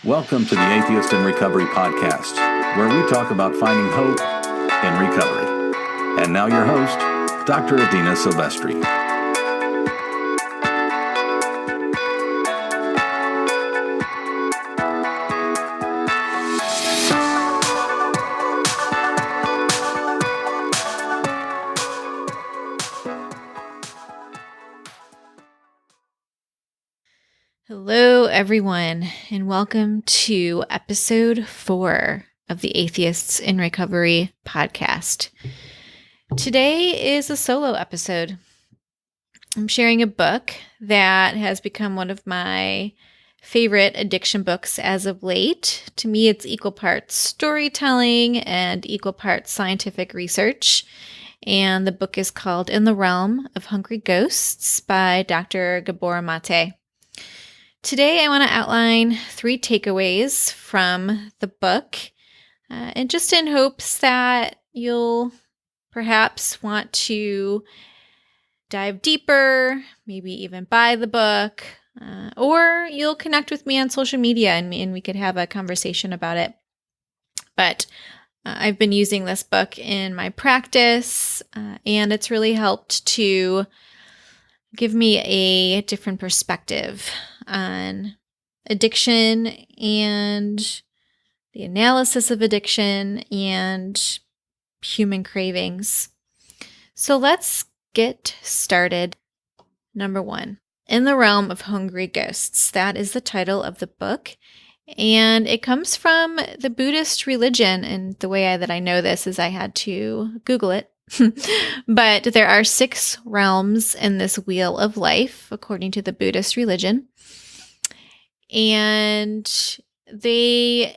Welcome to the Atheist in Recovery podcast, where we talk about finding hope in recovery. And now your host, Dr. Adina Silvestri. Hello, everyone, and welcome to episode 4 of the Atheists in Recovery podcast. Today is a solo episode. I'm sharing a book that has become one of my favorite addiction books as of late. To me, it's equal parts storytelling and equal parts scientific research. And the book is called In the Realm of Hungry Ghosts by Dr. Gabor Mate. Today, I want to outline 3 takeaways from the book, and just in hopes that you'll perhaps want to dive deeper, maybe even buy the book, or you'll connect with me on social media and we could have a conversation about it. But I've been using this book in my practice, and it's really helped to give me a different perspective on addiction and the analysis of addiction and human cravings. So let's get started. Number 1, In the Realm of Hungry Ghosts. That is the title of the book. And it comes from the Buddhist religion. And the way that I know this is I had to Google it. But there are 6 realms in this wheel of life, according to the Buddhist religion. And they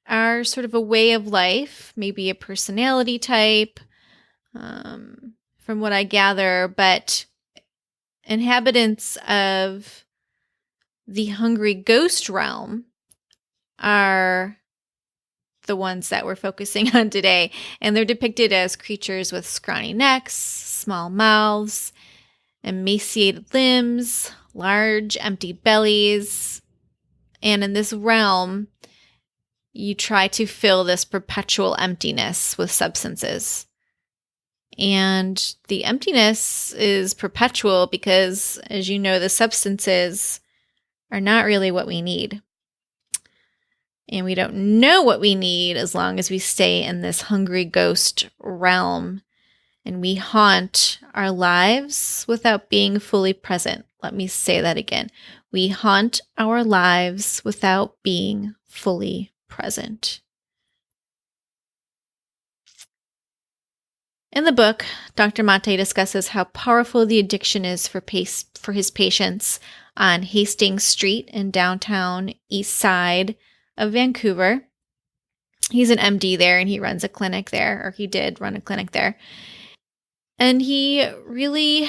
are sort of a way of life, maybe a personality type, from what I gather, but inhabitants of the hungry ghost realm are the ones that we're focusing on today. And they're depicted as creatures with scrawny necks, small mouths, emaciated limbs, large empty bellies. And in this realm, you try to fill this perpetual emptiness with substances. And the emptiness is perpetual because, as you know, the substances are not really what we need. And we don't know what we need as long as we stay in this hungry ghost realm. And we haunt our lives without being fully present. Let me say that again. We haunt our lives without being fully present. In the book, Dr. Mate discusses how powerful the addiction is for his patients on Hastings Street in downtown East Side of Vancouver. He's an MD there and he runs a clinic there, or he did run a clinic there. And he really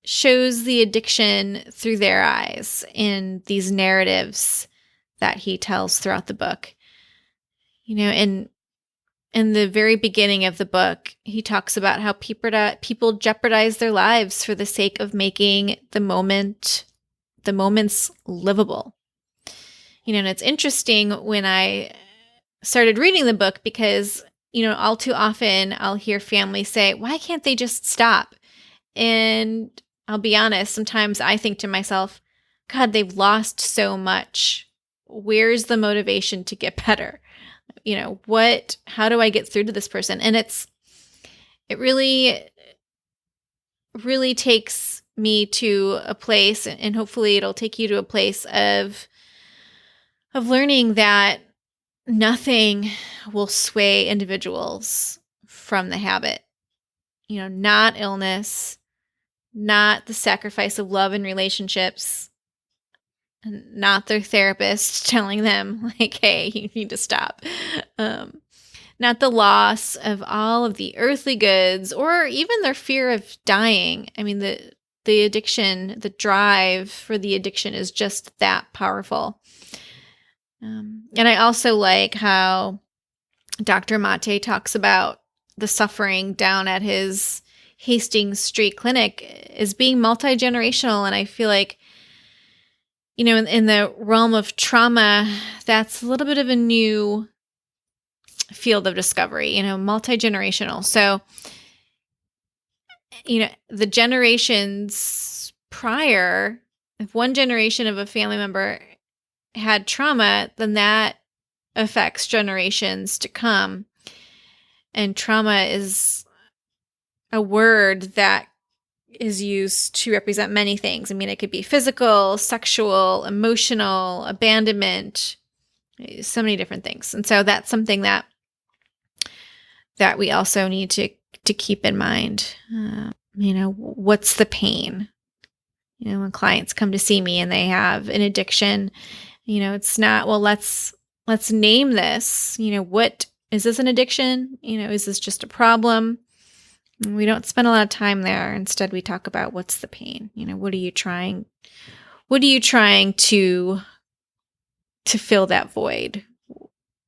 shows the addiction through their eyes in these narratives that he tells throughout the book. You know, in the very beginning of the book, he talks about how people jeopardize their lives for the sake of making the moments livable. You know, and it's interesting when I started reading the book because, you know, all too often I'll hear families say, why can't they just stop? And I'll be honest, sometimes I think to myself, God, they've lost so much. Where's the motivation to get better? You know, how do I get through to this person? And it really takes me to a place, and hopefully it'll take you to a place of learning that nothing will sway individuals from the habit. You know, not illness, not the sacrifice of love and relationships, and not their therapist telling them, like, hey, you need to stop. Not the loss of all of the earthly goods or even their fear of dying. I mean, the addiction, the drive for the addiction is just that powerful. And I also like how Dr. Mate talks about the suffering down at his Hastings Street clinic as being multi-generational. And I feel like in the realm of trauma, that's a little bit of a new field of discovery, multi-generational. So, the generations prior, if one generation of a family member had trauma, then that affects generations to come. And trauma is a word that is used to represent many things. I mean, it could be physical, sexual, emotional, abandonment, so many different things. And so that's something that we also need to keep in mind. What's the pain? When clients come to see me and they have an addiction, it's not, well, let's name this. What is this, an addiction? Is this just a problem? We don't spend a lot of time there. Instead, we talk about what's the pain. What are you trying to fill that void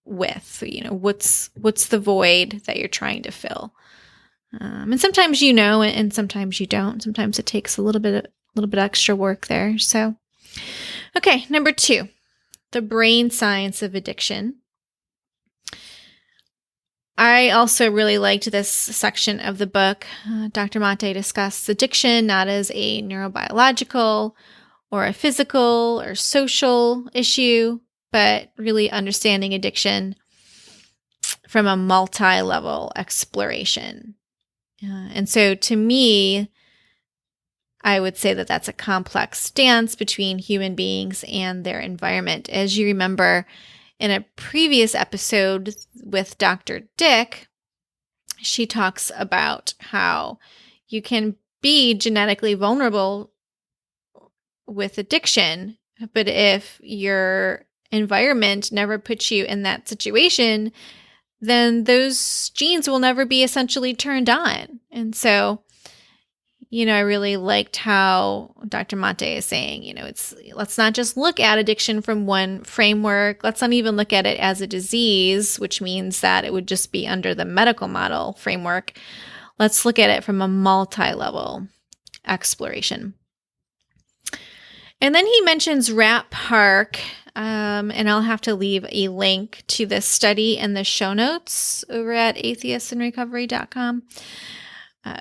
with? What's the void that you're trying to fill? And sometimes and sometimes you don't. Sometimes it takes a little bit extra work there. So, okay, number 2, the brain science of addiction. I also really liked this section of the book. Dr. Mate discussed addiction not as a neurobiological or a physical or social issue, but really understanding addiction from a multi-level exploration. And so to me, I would say that that's a complex dance between human beings and their environment. As you remember, in a previous episode with Dr. Dick, she talks about how you can be genetically vulnerable with addiction, but if your environment never puts you in that situation, then those genes will never be essentially turned on. And so, I really liked how Dr. Mate is saying, let's not just look at addiction from one framework. Let's not even look at it as a disease, which means that it would just be under the medical model framework. Let's look at it from a multi-level exploration. And then he mentions Rat Park, and I'll have to leave a link to this study in the show notes over at atheistinrecovery.com.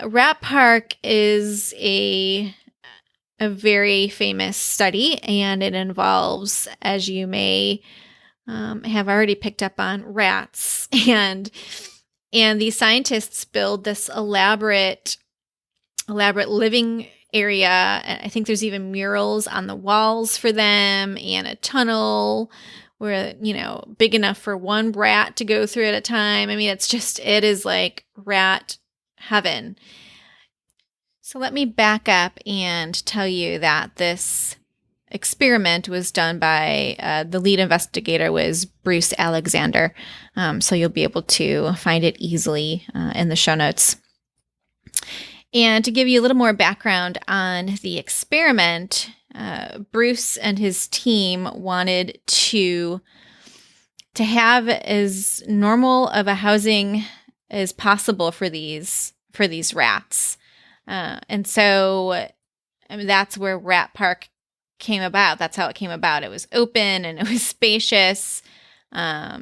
Rat Park is a very famous study, and it involves, as you may have already picked up on, rats. And these scientists build this elaborate living area. I think there's even murals on the walls for them, and a tunnel where, big enough for one rat to go through at a time. I mean, it is like rat heaven. So let me back up and tell you that this experiment was done by the lead investigator was Bruce Alexander. So you'll be able to find it easily in the show notes. And to give you a little more background on the experiment, Bruce and his team wanted to have as normal of a housing as possible for these rats. And so, that's where Rat Park came about. That's how it came about. It was open and it was spacious,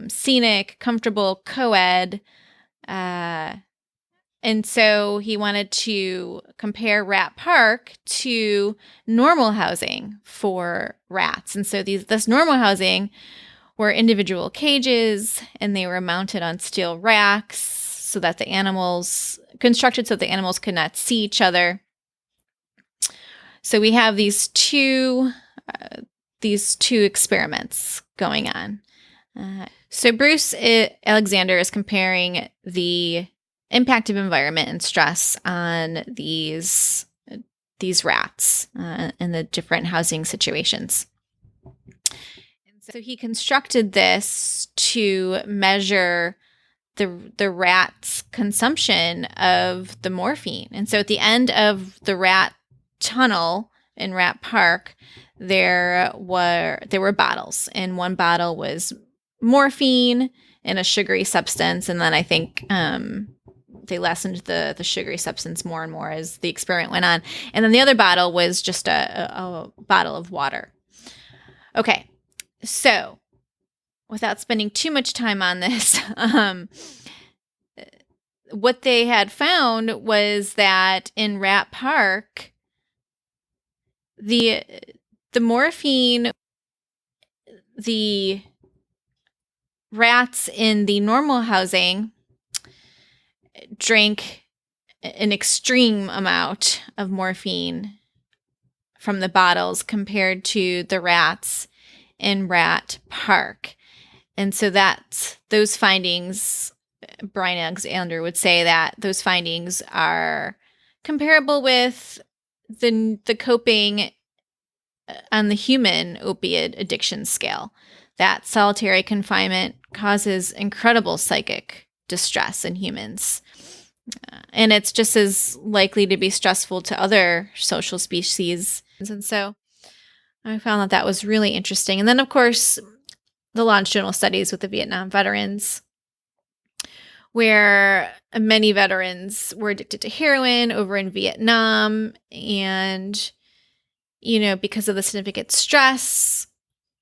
scenic, comfortable, co-ed. And so he wanted to compare Rat Park to normal housing for rats. And so this normal housing were individual cages, and they were mounted on steel racks constructed so the animals could not see each other. So we have these two experiments going on. So Bruce Alexander is comparing the impact of environment and stress on these rats in the different housing situations. And so he constructed this to measure the rat's consumption of the morphine. And so at the end of the rat tunnel in Rat Park, there were bottles, and one bottle was morphine and a sugary substance. And then I think they lessened the sugary substance more and more as the experiment went on. And then the other bottle was just a bottle of water. Okay, so without spending too much time on this, what they had found was that in Rat Park, the morphine, the rats in the normal housing drank an extreme amount of morphine from the bottles compared to the rats in Rat Park. And so those findings, Brian Alexander would say that those findings are comparable with the coping on the human opiate addiction scale, that solitary confinement causes incredible psychic distress in humans. And it's just as likely to be stressful to other social species. And so I found that was really interesting. And then, of course, the longitudinal studies with the Vietnam veterans, where many veterans were addicted to heroin over in Vietnam. And, because of the significant stress,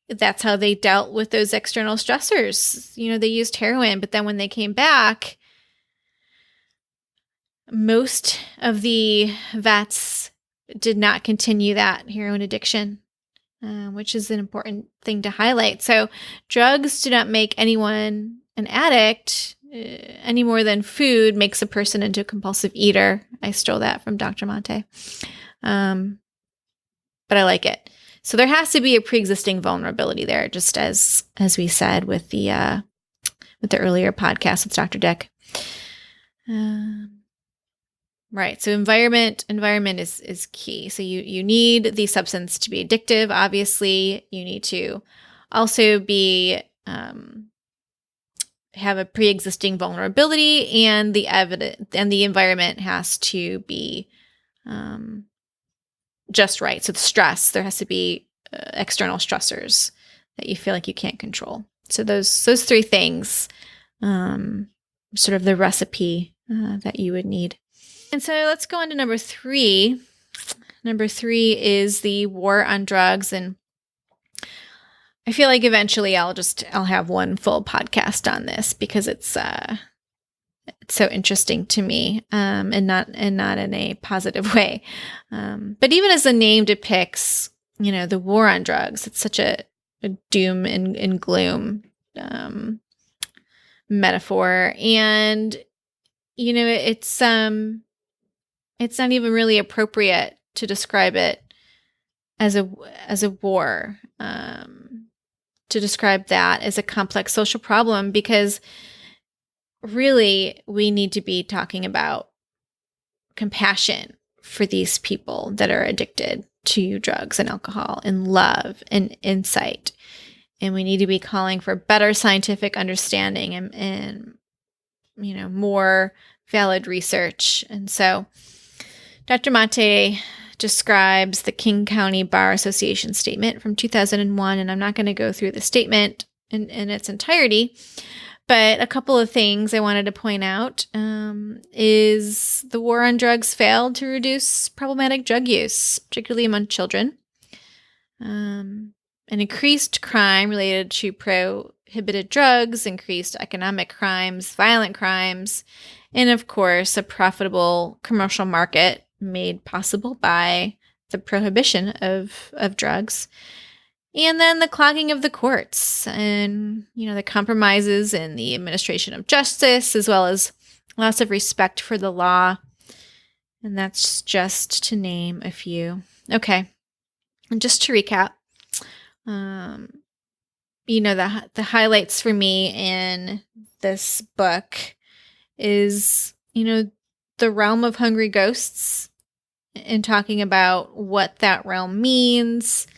that's how they dealt with those external stressors. They used heroin, but then when they came back, most of the vets did not continue that heroin addiction, which is an important thing to highlight. So drugs do not make anyone an addict any more than food makes a person into a compulsive eater. I stole that from Dr. Mate. But I like it. So there has to be a pre-existing vulnerability there, just as we said with the earlier podcast with Dr. Dick. Right. So environment is key. So you need the substance to be addictive. Obviously, you need to also be have a pre-existing vulnerability, and the environment has to be just right. So the stress, there has to be external stressors that you feel like you can't control. So those three things, sort of the recipe that you would need. And so let's go on to number 3. Number 3 is the war on drugs. And I feel like eventually I'll have one full podcast on this because it's so interesting to me, and not in a positive way. But even as the name depicts, the war on drugs, it's such a doom and gloom metaphor. And, it's not even really appropriate to describe it as a war, to describe that as a complex social problem, because really we need to be talking about compassion for these people that are addicted to drugs and alcohol, and love and insight. And we need to be calling for better scientific understanding and more valid research. And so Dr. Mate describes the King County Bar Association statement from 2001, and I'm not going to go through the statement in its entirety, but a couple of things I wanted to point out is the war on drugs failed to reduce problematic drug use, particularly among children. An increased crime related to prohibited drugs, increased economic crimes, violent crimes, and of course, a profitable commercial market made possible by the prohibition of drugs. And then the clogging of the courts and, the compromises in the administration of justice, as well as loss of respect for the law. And that's just to name a few. Okay. And just to recap, the highlights for me in this book is, the realm of hungry ghosts, and talking about what that realm means,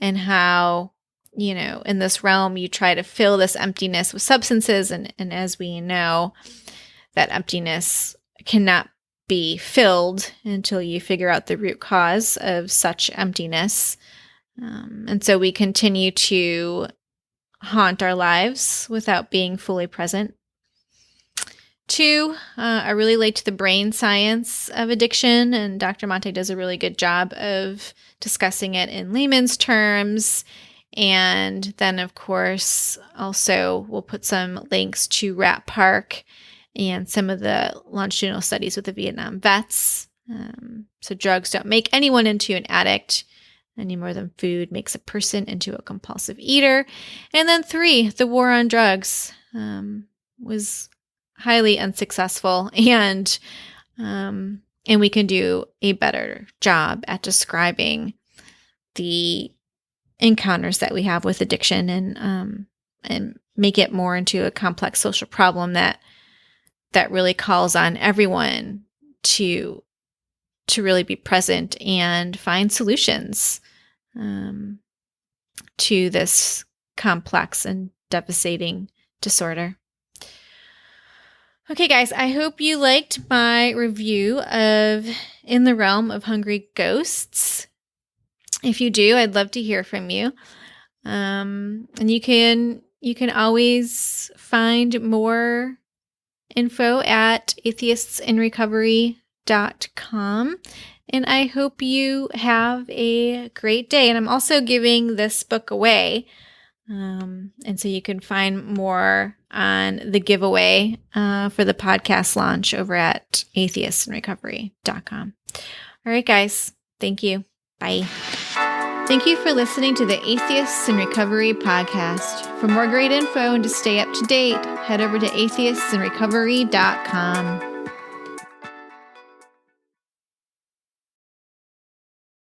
and how, in this realm you try to fill this emptiness with substances. And as we know, that emptiness cannot be filled until you figure out the root cause of such emptiness. And so we continue to haunt our lives without being fully present. 2, I really relate to the brain science of addiction, and Dr. Mate does a really good job of discussing it in layman's terms And then, of course, also we'll put some links to Rat Park and some of the longitudinal studies with the Vietnam vets. So drugs don't make anyone into an addict any more than food makes a person into a compulsive eater. And then 3, the war on drugs was highly unsuccessful, and we can do a better job at describing the encounters that we have with addiction, and make it more into a complex social problem that really calls on everyone to really be present and find solutions to this complex and devastating disorder. Okay, guys, I hope you liked my review of In the Realm of Hungry Ghosts. If you do, I'd love to hear from you. And you can always find more info at atheistsinrecovery.com. And I hope you have a great day. And I'm also giving this book away. And so you can find more on the giveaway for the podcast launch over at atheistinrecovery.com. All right, guys. Thank you. Bye. Thank you for listening to the Atheists in Recovery podcast. For more great info and to stay up to date, head over to atheistinrecovery.com.